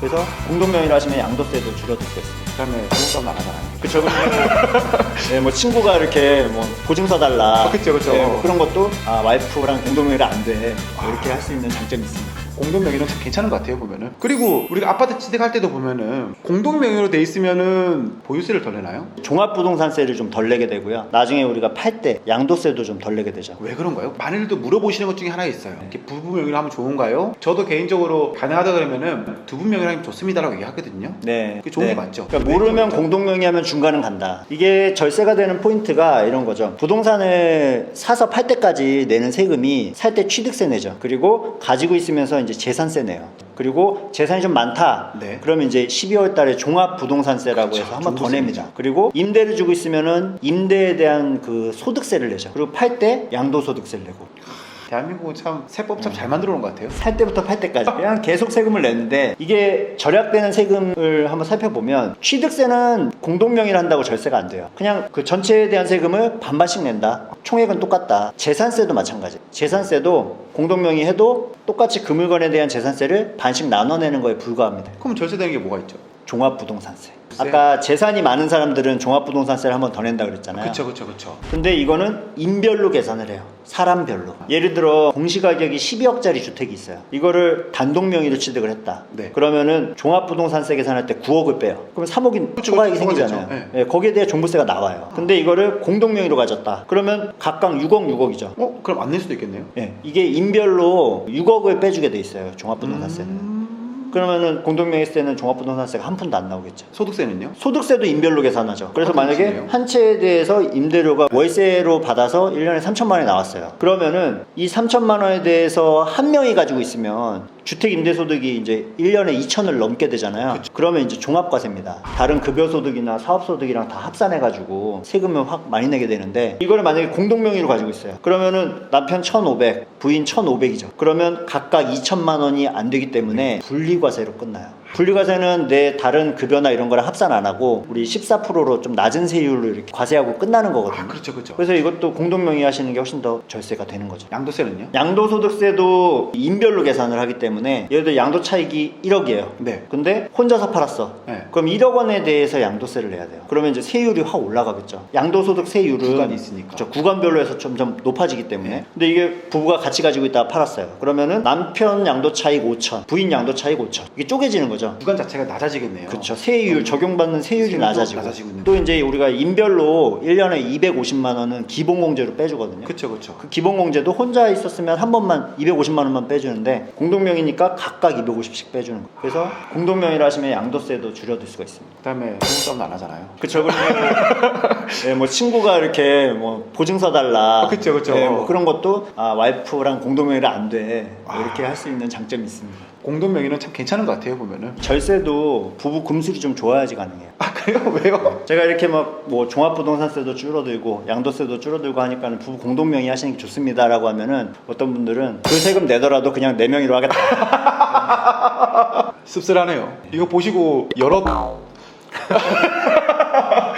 그래서 공동명의로 하시면 양도세도 줄어들 수 있습니다. 그다음에 부동산 안 하잖아요. 그쵸. 네, 뭐 친구가 이렇게 뭐 보증서 달라. 그쵸. 네, 뭐 그런 것도 와이프랑 공동명의로 안 돼. 뭐 이렇게 할 수 있는 장점이 있습니다. 공동명의는 참 괜찮은 것 같아요, 보면은. 그리고 우리가 아파트 취득할 때도 보면은 공동명의로 돼 있으면은 보유세를 덜 내나요? 종합부동산세를 좀 덜 내게 되고요. 나중에 우리가 팔 때 양도세도 좀 덜 내게 되죠. 왜 그런가요? 많이들 물어보시는 것 중에 하나 있어요. 이렇게 부부 명의로 하면 좋은가요? 저도 개인적으로 가능하다 그러면은 두 분 명의로 하면 좋습니다라고 얘기하거든요. 네. 그게 좋은 게 맞죠? 그러니까 왜 모르면 그렇죠? 공동명의 하면 중간은 간다. 이게 절세가 되는 포인트가 이런 거죠. 부동산을 사서 팔 때까지 내는 세금이 살 때 취득세 내죠. 그리고 가지고 있으면서 이제 재산세 내요. 그리고 재산이 좀 많다. 네. 그러면 이제 12월 달에 종합부동산세라고 그렇죠. 해서 한 번 더 종부세 냅니다. 내죠. 그리고 임대를 주고 있으면은 임대에 대한 그 소득세를 내죠. 그리고 팔 때 양도소득세를 내고. 대한민국은 참 세법 참 잘 만들어 놓은 것 같아요. 살 때부터 팔 때까지 그냥 계속 세금을 내는데 이게 절약되는 세금을 한번 살펴보면 취득세는 공동명의를 한다고 절세가 안 돼요. 그냥 그 전체에 대한 세금을 반반씩 낸다. 총액은 똑같다. 재산세도 마찬가지. 재산세도 공동명의 해도 똑같이 금물건에 대한 재산세를 반씩 나눠내는 거에 불과합니다. 그럼 절세되는 게 뭐가 있죠? 종합부동산세. 글쎄. 아까 재산이 많은 사람들은 종합부동산세를 한번 더 낸다 그랬잖아요. 그쵸. 근데 이거는 인별로 계산을 해요. 사람별로. 예를 들어 공시가격이 12억짜리 주택이 있어요. 이거를 단독 명의로 취득을 했다. 네. 그러면 종합부동산세 계산할 때 9억을 빼요. 그럼 3억이 그쵸, 초과액이 그쵸, 생기잖아요. 그쵸. 예, 거기에 대해 종부세가 나와요. 근데 이거를 공동 명의로 가졌다. 그러면 각각 6억이죠. 그럼 안 낼 수도 있겠네요. 예, 이게 인별로 6억을 빼주게 돼 있어요. 종합부동산세는. 그러면은 공동명의세는 종합부동산세가 한 푼도 안 나오겠죠. 소득세는요? 소득세도 인별로 계산하죠. 그래서 만약에 그렇네요. 한 채에 대해서 임대료가 월세로 받아서 1년에 3천만 원이 나왔어요. 그러면은 이 3천만 원에 대해서 한 명이 가지고 있으면 주택 임대소득이 이제 1년에 2천을 넘게 되잖아요. 그러면 이제 종합과세입니다. 다른 급여소득이나 사업소득이랑 다 합산해가지고 세금을 확 많이 내게 되는데 이거를 만약에 공동명의로 가지고 있어요. 그러면은 남편 1,500, 부인 1,500이죠. 그러면 각각 2천만 원이 안 되기 때문에 분리과세로 끝나요. 분리과세는 내 다른 급여나 이런 거랑 합산 안 하고 우리 14%로 좀 낮은 세율로 이렇게 과세하고 끝나는 거거든요. 그렇죠. 그래서 이것도 공동명의 하시는 게 훨씬 더 절세가 되는 거죠. 양도세는요? 양도소득세도 인별로 계산을 하기 때문에 예를 들어 양도 차익이 1억이에요. 네. 근데 혼자서 팔았어. 네. 그럼 1억 원에 대해서 양도세를 내야 돼요. 그러면 이제 세율이 확 올라가겠죠. 양도소득 세율은 구간이 있으니까. 그렇죠. 구간별로 해서 점점 높아지기 때문에. 네. 근데 이게 부부가 같이 가지고 있다가 팔았어요. 그러면은 남편 양도 차익 5천, 부인 양도 차익 5천. 이게 쪼개지는 거죠. 구간 자체가 낮아지겠네요. 그렇죠. 세율 적용받는 세율이 세율도 낮아지고 있는 또 이제 우리가 인별로 1년에 250만 원은 기본공제로 빼주거든요. 그쵸. 그 기본공제도 혼자 있었으면 한 번만 250만 원만 빼주는데 공동명의니까 각각 250씩 빼주는 거예요. 그래서 공동명의를 하시면 양도세도 줄여들 수가 있습니다. 그다음에 부동산도 안 하잖아요. 그쵸. 그리고 네, 뭐 친구가 이렇게 뭐 보증서 달라. 그쵸. 네, 뭐 그런 것도 와이프랑 공동명의를 안 돼. 뭐 이렇게 할 수 있는 장점이 있습니다. 공동명의는 참 괜찮은 것 같아요, 보면은. 절세도 부부 금술이 좀 좋아야지 가능해요. 그래요? 왜요? 제가 이렇게 막 뭐 종합부동산세도 줄어들고 양도세도 줄어들고 하니까는 부부 공동명의 하시는 게 좋습니다라고 하면은 어떤 분들은 그 세금 내더라도 그냥 내 명의로 하겠다. 씁쓸하네요. 이거 보시고 여러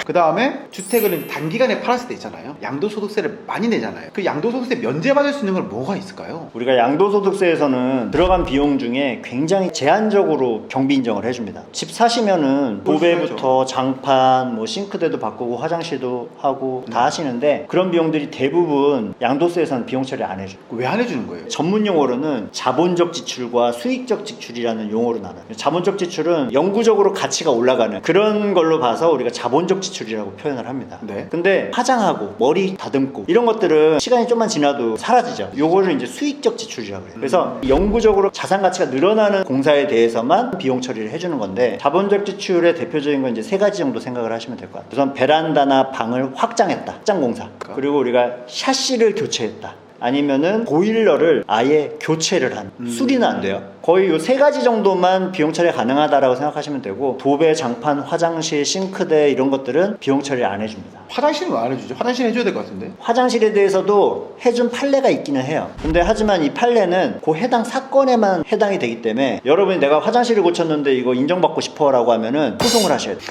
그 다음에 주택을 단기간에 팔았을 때 있잖아요. 양도소득세를 많이 내잖아요. 그 양도소득세 면제받을 수 있는 건 뭐가 있을까요? 우리가 양도소득세에서는 들어간 비용 중에 굉장히 제한적으로 경비 인정을 해줍니다. 집 사시면은 도배부터 장판, 뭐 싱크대도 바꾸고 화장실도 하고 다 하시는데 그런 비용들이 대부분 양도세에서는 비용 처리 안 해줘요. 왜 안 해주는 거예요? 전문 용어로는 자본적 지출과 수익적 지출이라는 용어로 나눠요. 자본적 지출은 영구적으로 가치가 올라가는 그런 걸로 봐서 우리가 자본적 지출이라고 표현을 합니다. 네. 근데 화장하고 머리 다듬고 이런 것들은 시간이 좀만 지나도 사라지죠. 요거를 이제 수익적 지출이라고 해요. 그래서 영구적으로 자산 가치가 늘어나는 공사에 대해서만 비용 처리를 해주는 건데 자본적 지출의 대표적인 건 이제 세 가지 정도 생각을 하시면 될 것 같아요. 우선 베란다나 방을 확장했다. 확장 공사. 그리고 우리가 샤시를 교체했다. 아니면은 보일러를 아예 교체를 한 수리는 안 돼요. 거의 요 세 가지 정도만 비용 처리 가능하다라고 생각하시면 되고 도배, 장판, 화장실, 싱크대 이런 것들은 비용 처리 안 해줍니다. 화장실은 왜 안 해주죠? 화장실 해줘야 될 것 같은데. 화장실에 대해서도 해준 판례가 있기는 해요. 근데 하지만 이 판례는 그 해당 사건에만 해당이 되기 때문에 여러분이 내가 화장실을 고쳤는데 이거 인정받고 싶어 라고 하면은 소송을 하셔야 돼요.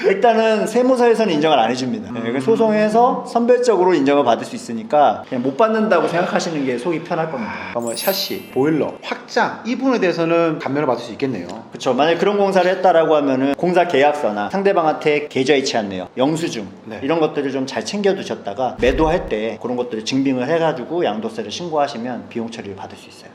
일단은 세무서에서는 인정을 안 해줍니다. 네, 소송해서 선별적으로 인정을 받을 수 있으니까 그냥 못 받는다고 생각하시는 게 속이 편할 겁니다. 그러면 샤시, 보일러, 확장 이 부분에 대해서는 감면을 받을 수 있겠네요. 그렇죠. 만약 그런 공사를 했다라고 하면은 공사 계약서나 상대방한테 계좌이체 안내요, 영수증 네. 이런 것들을 좀 잘 챙겨두셨다가 매도할 때 그런 것들을 증빙을 해가지고 양도세를 신고하시면 비용 처리를 받을 수 있어요.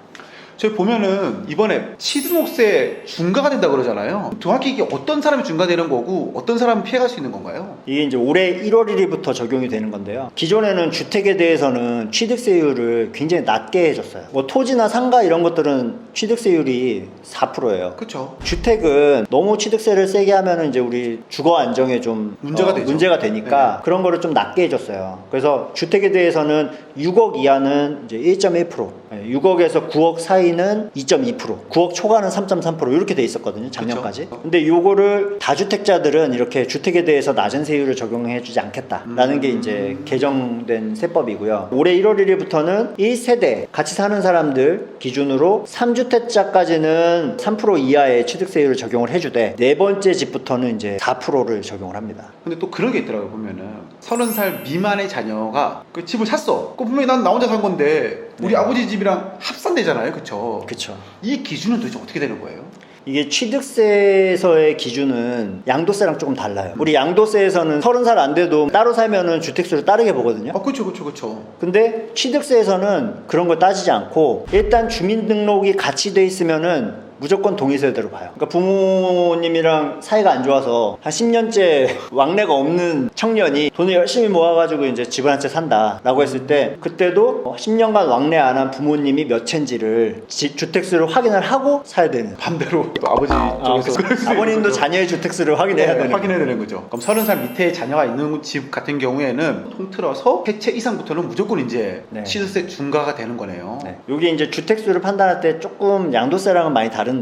저희 보면은 이번에 취등록세 중과가 된다 그러잖아요. 정확히 이게 어떤 사람이 중과되는 거고 어떤 사람이 피해갈 수 있는 건가요? 이게 이제 올해 1월 1일부터 적용이 되는 건데요. 기존에는 주택에 대해서는 취득세율을 굉장히 낮게 해줬어요. 뭐 토지나 상가 이런 것들은 취득세율이 4%예요. 그렇죠. 주택은 너무 취득세를 세게 하면은 이제 우리 주거 안정에 좀 문제가 되죠. 문제가 되니까 그런 거를 좀 낮게 해줬어요. 그래서 주택에 대해서는 6억 이하는 이제 1.1%, 6억에서 9억 사이는 2.2%, 9억 초과는 3.3% 이렇게 돼 있었거든요, 작년까지. 그쵸. 근데 요거를 다주택자들은 이렇게 주택에 대해서 낮은 세율을 적용해주지 않겠다라는 게 이제 개정된 세법이고요. 올해 1월 1일부터는 1세대 같이 사는 사람들 기준으로 3주택자까지는 3% 이하의 취득세율을 적용을 해주되 네 번째 집부터는 이제 4%를 적용을 합니다. 근데 또 그런 게 있더라고요. 보면은 30살 미만의 자녀가 그 집을 샀어. 그 분명히 난 나 혼자 산 건데 우리 네. 아버지 집이랑 합산되잖아요. 그쵸? 그쵸. 이 기준은 도대체 어떻게 되는 거예요? 이게 취득세에서의 기준은 양도세랑 조금 달라요. 우리 양도세에서는 30살 안 돼도 따로 살면은 주택수를 따르게 보거든요. 그쵸. 근데 취득세에서는 그런 걸 따지지 않고 일단 주민등록이 같이 돼 있으면은 무조건 동의세대로 봐요. 그러니까 부모님이랑 사이가 안 좋아서 한 10년째 왕래가 없는 청년이 돈을 열심히 모아가지고 이제 집을 한 채 산다라고 했을 때 그때도 10년간 왕래 안 한 부모님이 몇 채인지를 주택수를 확인을 하고 사야 되는. 반대로 또 아버지 쪽에서 그럴 수 아버님도 있는 거죠. 자녀의 주택수를 확인해야 되는. 확인해야 되는 거죠. 그럼 30살 밑에 자녀가 있는 집 같은 경우에는 통틀어서 세 채 이상부터는 무조건 이제 네. 취득세 중과가 되는 거네요. 네. 이게 이제 주택수를 판단할 때 조금 양도세랑은 많이 다른데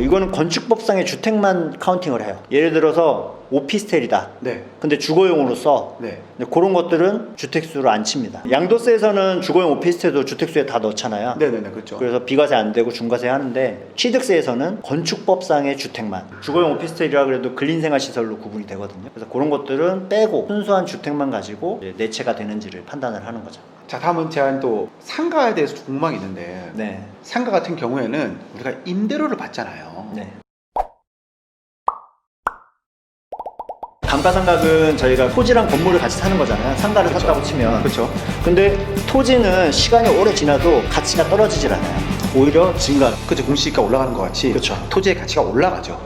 이거는 건축법상의 주택만 카운팅을 해요. 예를 들어서 오피스텔이다. 네. 근데 주거용으로 써. 네. 근데 그런 것들은 주택수를 안 칩니다. 양도세에서는 주거용 오피스텔도 주택수에 다 넣잖아요. 네네네, 그렇죠. 그래서 비과세 안 되고 중과세 하는데 취득세에서는 건축법상의 주택만, 주거용 오피스텔이라 그래도 근린생활시설로 구분이 되거든요. 그래서 그런 것들은 빼고 순수한 주택만 가지고 이제 내채가 되는지를 판단을 하는 거죠. 자, 다음은 제가 또 상가에 대해서 궁금한 게 있는데 네. 상가 같은 경우에는 우리가 임대료를 받잖아요. 네. 감가상각은 저희가 토지랑 건물을 같이 사는 거잖아요. 상가를 그쵸. 샀다고 치면. 그렇죠. 근데 토지는 시간이 오래 지나도 가치가 떨어지질 않아요. 오히려 증가. 그죠. 공시지가 올라가는 것 같이 그쵸. 토지의 가치가 올라가죠.